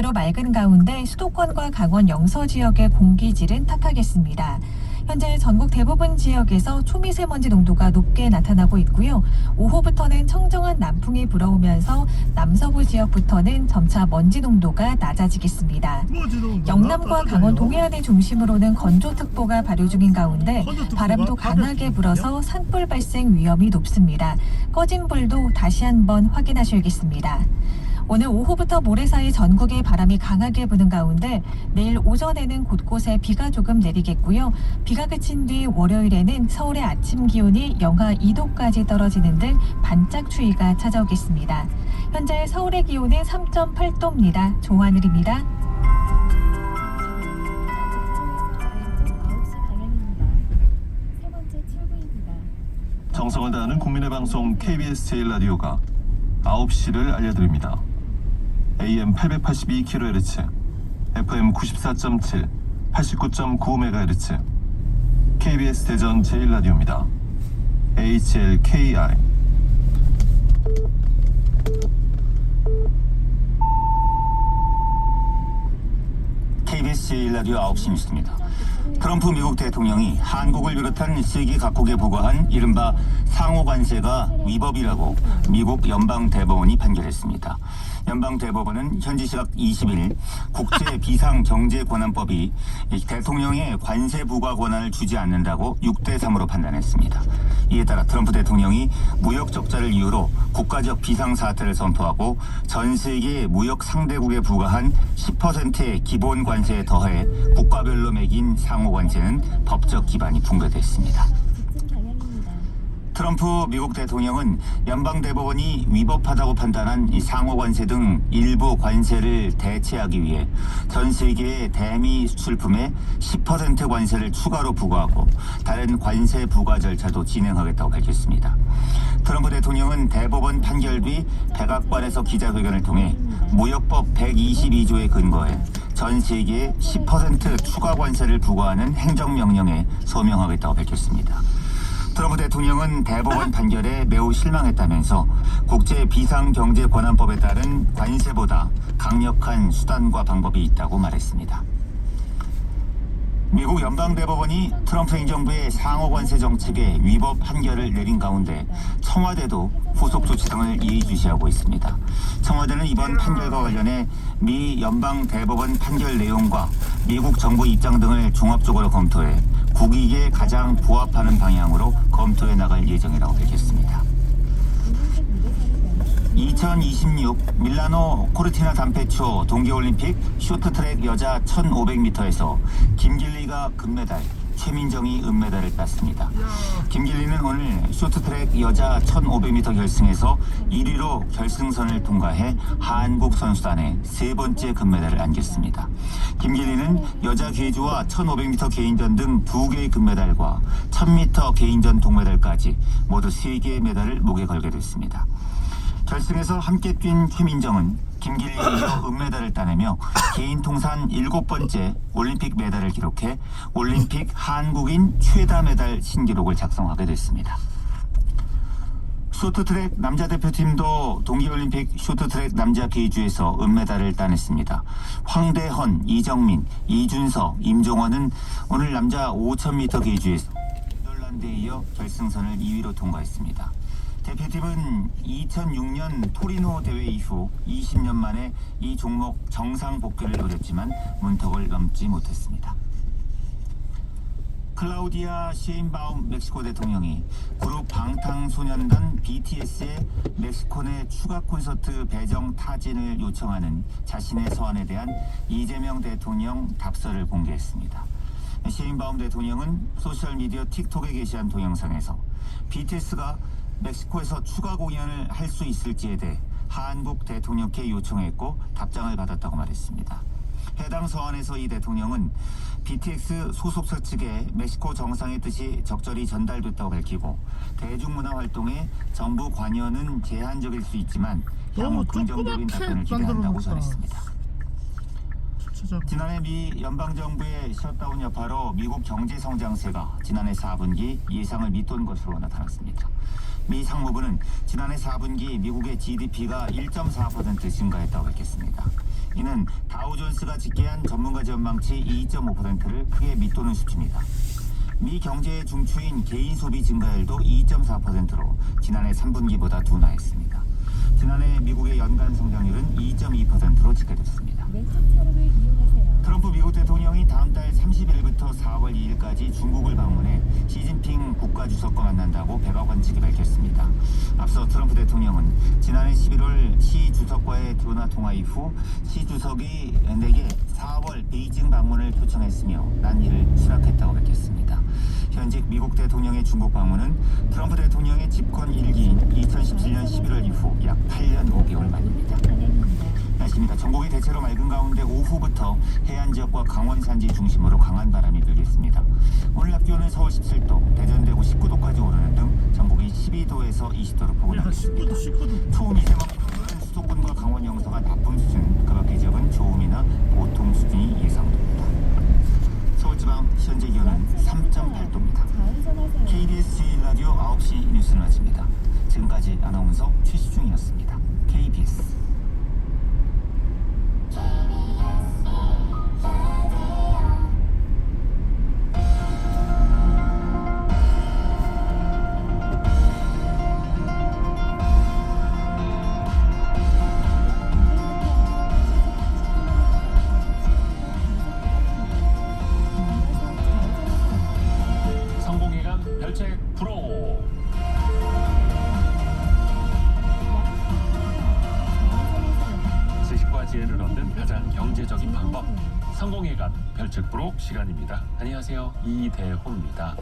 로 맑은 가운데 수도권과 강원 영서 지역의 공기질은 탁하겠습니다. 현재 전국 대부분 지역에서 초미세먼지 농도가 높게 나타나고 있고요. 오후부터는 청정한 남풍이 불어오면서 남서부 지역부터는 점차 먼지 농도가 낮아지겠습니다. 영남과 강원 동해안을 중심으로는 건조특보가 발효 중인 가운데 바람도 강하게 불어서 산불 발생 위험이 높습니다. 꺼진 불도 다시 한번 확인하셔야겠습니다. 오늘 오후부터 모레 사이 전국에 바람이 강하게 부는 가운데 내일 오전에는 곳곳에 비가 조금 내리겠고요. 비가 그친 뒤 월요일에는 서울의 아침 기온이 영하 2도까지 떨어지는 등 반짝 추위가 찾아오겠습니다. 현재 서울의 기온은 3.8도입니다. 조하늘입니다. 정성을 다하는 국민의 방송 KBS 제1라디오가 9시를 알려드립니다. AM 882kHz, FM 94.7, 89.95MHz, KBS 대전 제1라디오입니다. HLKI. KBS 제1라디오 9시 뉴스입니다. 트럼프 미국 대통령이 한국을 비롯한 세계 각국에 부과한 이른바 상호관세가 위법이라고 미국 연방대법원이 판결했습니다. 연방대법원은 현지 시각 20일 국제비상경제권한법이 대통령의 관세 부과 권한을 주지 않는다고 6대3으로 판단했습니다. 이에 따라 트럼프 대통령이 무역 적자를 이유로 국가적 비상사태를 선포하고 전 세계 무역 상대국에 부과한 10%의 기본 관세에 더해 국가별로 매긴 상호관세는 법적 기반이 붕괴됐습니다. 트럼프 미국 대통령은 연방대법원이 위법하다고 판단한 이 상호관세 등 일부 관세를 대체하기 위해 전 세계의 대미 수출품에 10% 관세를 추가로 부과하고 다른 관세 부과 절차도 진행하겠다고 밝혔습니다. 트럼프 대통령은 대법원 판결 뒤 백악관에서 기자회견을 통해 무역법 122조에 근거해 전 세계에 10% 추가 관세를 부과하는 행정명령에 서명하겠다고 밝혔습니다. 트럼프 대통령은 대법원 판결에 매우 실망했다면서 국제비상경제권한법에 따른 관세보다 강력한 수단과 방법이 있다고 말했습니다. 미국 연방대법원이 트럼프 행정부의 상호관세 정책에 위법 판결을 내린 가운데 청와대도 후속 조치 등을 예의주시하고 있습니다. 청와대는 이번 판결과 관련해 미 연방대법원 판결 내용과 미국 정부 입장 등을 종합적으로 검토해 국익에 가장 부합하는 방향으로 검토해 나갈 예정이라고 밝혔습니다. 2026 밀라노 코르티나 단페초 동계올림픽 쇼트트랙 여자 1500m에서 김길리가 금메달, 최민정이 은메달을 땄습니다. 김길리는 오늘 쇼트트랙 여자 1500m 결승에서 1위로 결승선을 통과해 한국 선수단에 세 번째 금메달을 안겼습니다. 김길리는 여자 계주와 1500m 개인전 등 2개의 금메달과 1000m 개인전 동메달까지 모두 3개의 메달을 목에 걸게 됐습니다. 결승에서 함께 뛴 최민정은 김길리에 이어 은메달을 따내며 개인 통산 7번째 올림픽 메달을 기록해 올림픽 한국인 최다 메달 신기록을 작성하게 됐습니다. 쇼트트랙 남자 대표팀도 동계올림픽 쇼트트랙 남자 계주에서 은메달을 따냈습니다. 황대헌, 이정민, 이준서, 임종원은 오늘 남자 5000m 계주에서 네덜란드에 이어 결승선을 2위로 통과했습니다. 대표팀은 2006년 토리노 대회 이후 20년 만에 이 종목 정상 복귀를 노렸지만 문턱을 넘지 못했습니다. 클라우디아 셰인바움 멕시코 대통령이 그룹 방탄소년단 BTS의 멕시코 내 추가 콘서트 배정 타진을 요청하는 자신의 서한에 대한 이재명 대통령 답서를 공개했습니다. 셰인바움 대통령은 소셜미디어 틱톡에 게시한 동영상에서 BTS가 멕시코에서 추가 공연을 할 수 있을지에 대해 한국 대통령께 요청했고 답장을 받았다고 말했습니다. 해당 서한에서 이 대통령은 BTS 소속사 측에 멕시코 정상의 뜻이 적절히 전달됐다고 밝히고 대중문화 활동에 정부 관여는 제한적일 수 있지만 향후 긍정적인 답변을 기대한다고 전했습니다. 지난해 미 연방정부의 셧다운 여파로 미국 경제 성장세가 지난해 4분기 예상을 밑돈 것으로 나타났습니다. 미 상무부는 지난해 4분기 미국의 GDP가 1.4% 증가했다고 밝혔습니다. 이는 다우존스가 집계한 전문가 전망치 2.5%를 크게 밑도는 수치입니다. 미 경제의 중추인 개인 소비 증가율도 2.4%로 지난해 3분기보다 둔화했습니다. 지난해 미국의 연간 성장률은 2.2%로 집계됐습니다. 왼쪽 차로를 이용하세요. 트럼프 미국 대통령이 다음 달 30일부터 4월 2일까지 중국을 방문해 시진핑 국가주석과 만난다고 백악관 측이 밝혔습니다. 앞서 트럼프 대통령은 지난해 11월 시 주석과의 전화 통화 이후 시 주석이 내게 4월 베이징 방문을 표청했으며 난 이를 수락했다고 밝혔습니다. 현직 미국 대통령의 중국 방문은 트럼프 대통령의 집권 1기인 2017년 11월 이후 약 8년 5개월 만입니다. 오른쪽 방향입니다. 날씨입니다. 전국이 대체로 맑은 가운데 오후부터 해안 지역과 강원 산지 중심으로 강한 바람이 불겠습니다. 오늘 낮 기온은 서울 17도, 대전 대구 19도까지 오르는 등 전국이 12도에서 20도로 포근하겠습니다. 초미세먼지 농도는 수도권과 강원 영서가 나쁨 수준, 그 밖의 지역은 좋음이나 보통 수준이 예상됩니다. 서울지방 현재 기온은 3.8도입니다. 좌회전하세요. KBS 제1라디오 9시 뉴스를 마칩니다. 지금까지 아나운서 최시중이었습니다. KBS 성공회관 별책 프로. 지식과 지혜를 얻는 가장 경제적인 방법. 성공회관 별책 프로 시간입니다. 안녕하세요, 이대호입니다.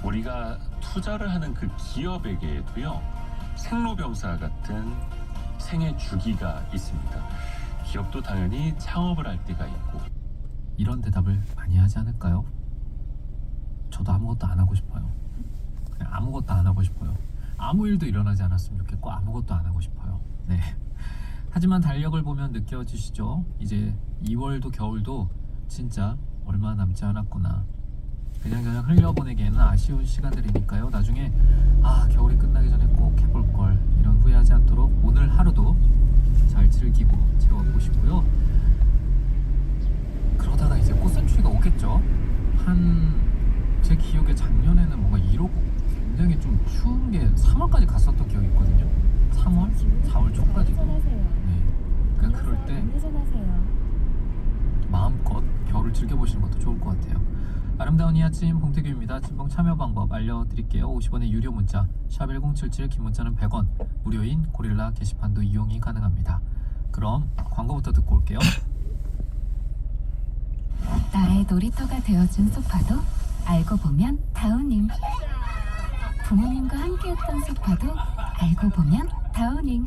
우리가 투자를 하는 그 기업에게도요, 생로병사 같은 생애 주기가 있습니다. 기업도 당연히 창업을 할 때가 있고. 이런 대답을 많이 하지 않을까요? 저도 아무것도 안 하고 싶어요. 그냥 아무것도 안 하고 싶어요. 아무 일도 일어나지 않았으면 좋겠고 아무것도 안 하고 싶어요. 네. 하지만 달력을 보면 느껴지시죠? 이제 2월도 겨울도 진짜 얼마 남지 않았구나. 그냥 흘려보내기에는 아쉬운 시간들이니까요. 나중에 겨울이 끝나기 전에 꼭 해볼 걸, 이런 후회하지 않도록 오늘 하루도 잘 즐기고 채워보시고요. 그러다가 이제 꽃샘추위가 오겠죠. 제 기억에 작년에는 뭔가 이러고 굉장히 좀 추운 게 3월까지 갔었던 기억이 있거든요. 3월? 4월 초까지도. 네. 그러니까 그럴 때 우회전하세요. 마음껏 겨울을 즐겨보시는 것도 좋을 것 같아요. 아름다운 이 아침 봉태규입니다. 친봉 참여 방법 알려드릴게요. 50원의 유료 문자 샵1077, 긴 문자는 100원, 무료인 고릴라 게시판도 이용이 가능합니다. 그럼 광고부터 듣고 올게요. 나의 놀이터가 되어준 소파도 알고 보면 다우닝. 부모님과 함께했던 소파도 알고 보면 다우닝.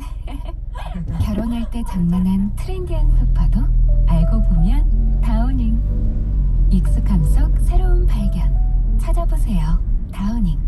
결혼할 때 장만한 트렌디한 소파도 알고 보면 다우닝. 익숙함 속 새로운 발견 찾아보세요. 다우닝.